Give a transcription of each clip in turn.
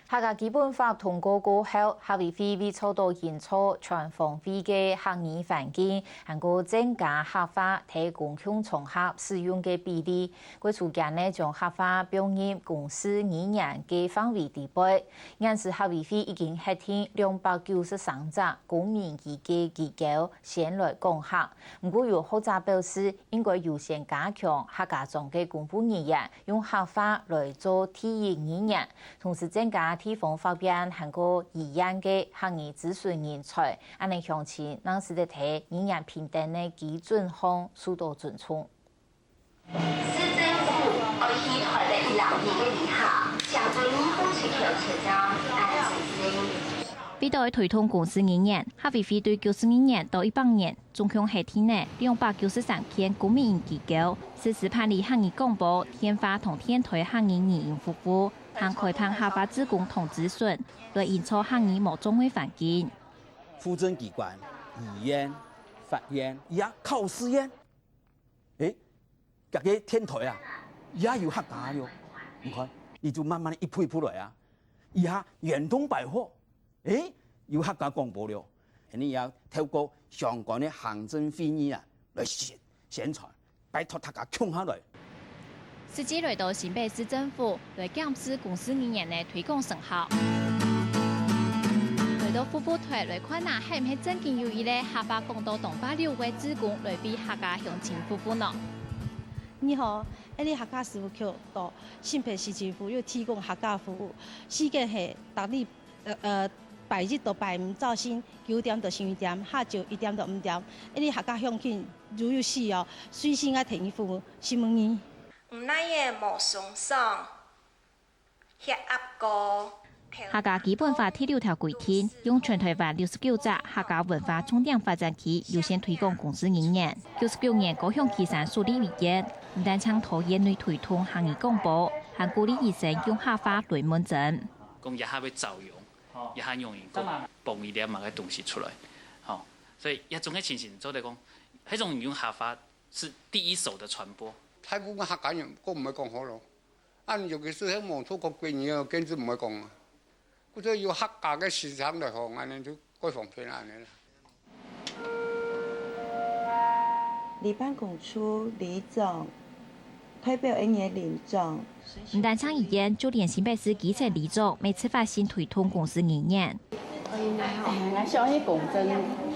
客家基本法通過過後，客委會為做到營造全方位嘅客語環境，能夠增加客話提供向從客使用嘅比例。佢逐漸呢將客話併入公司語言嘅範圍地位。因此，客委會已經核定293隻公民機嘅機構先來講客。不過有學者表示，應該優先加強客家中嘅公布語言，用客話來做第一語言，同時增加地方方面韓國語言嘅客語諮詢人才，安尼向前讓使得睇語言平等嘅基準項受到尊重。市政府可以台的留意嘅以下，相對應風需求車站按指示。為到推動公司語言，客委會對92年到100年總共核定呢293間公民機構，實施辦理客語廣播、電話同電台客語語音服務，和開辦客話志工同諮詢，來營造客語無種嘅環境。行政機關、議院、法院也考試院，各個電台啊，也有客家了。你看，你就慢慢一步一步來啊。以下遠東百貨。有客家廣播了，你要透過相關的行政會議啊來宣傳，拜託大家衝下來。實際來到新北市政府來檢視公司語言的推廣成效，來到副部台來看下係唔係真正有意咧客家講到206位志工來為客家鄉親服務呢？你好，你客家事務局到新北市政府要提供客家服務，時間係逐日拜日到拜五早先9點到12點，下晝1點到5點。你客家鄉親如有需要，隨時啊提供服務，詢問你。唔乃嘢無上上，協壓個。客家基本法第6條規定，用全台灣69隻客家文化重點發展區優先推廣公司語言。99年高雄旗山樹立委員，唔但倡導業內推動客語廣播，還鼓勵醫生用客話來問診。講一下要造用。也很容易講蹦一點嘛個東西出來，好，所以一種嘅情形做嚟講，迄種用客話是第一手的傳播。太古嘅客家人，我唔係講好咯，尤其是喺網出國嘅嘢，根本唔係講啊。佢都要客家嘅市場嚟講，安尼就改方便安尼啦。離辦公處李總代表人員林總。唔但倡議員，就連新北市基層李總，每次發新推動公司語言。小啲公證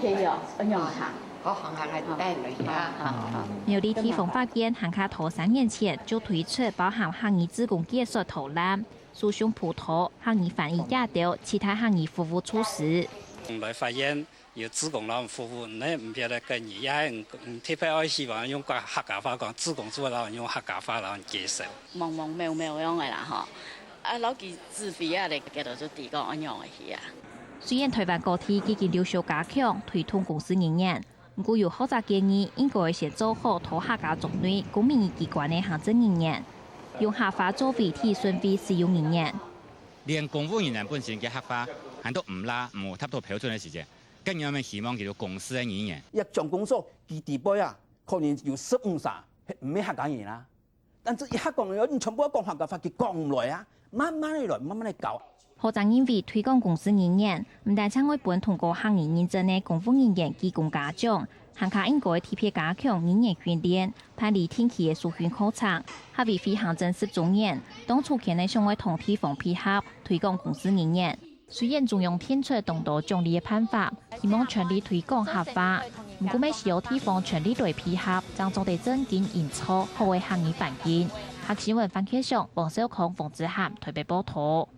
企業一樣行，我行下係帶嚟啊。苗栗地方法院行卡頭3年前就推出包含客語志工技術導覽、訴訟普通、客語翻譯亞調、其他客語服務措施。來法院有志工啦服務，你唔曉得跟語言，特別我希望用個客家話講，志工做啦用客家話啦介紹。茫茫渺渺樣嘅啦嗬，啊老幾自費啊，你記到就地講一樣嘅去啊。雖然台灣各地已經陸續加強推動公司語言，不過有學者建議應該先做好討客家族內公民機關嘅行政語言，用客話作為第順位使用語言。連公務人員本身嘅客話，係都唔達到標準嘅時間，更加咪希望叫做公司嘅語言。一將工作佢地位啊，可能有15啥，唔係客家人啦。但係一客講咗，你全部講客家話，佢講唔來啊，慢慢嚟，慢慢嚟搞。學者認為推廣公司語言，唔但將為本通過客語認證嘅公務人員提供嘉獎，還加應該特別加強語言訓練，辦理定期嘅培訓課程。客委會行政10週年，當初建議向外同地方配合推廣公司語言。雖然中央提出眾多獎勵嘅辦法，希望全力推廣客話，不過咪需要地方全力來配合，將做地真經營錯好嘅客語環境。客新聞范啟祥、王小康、馮子涵台北報道。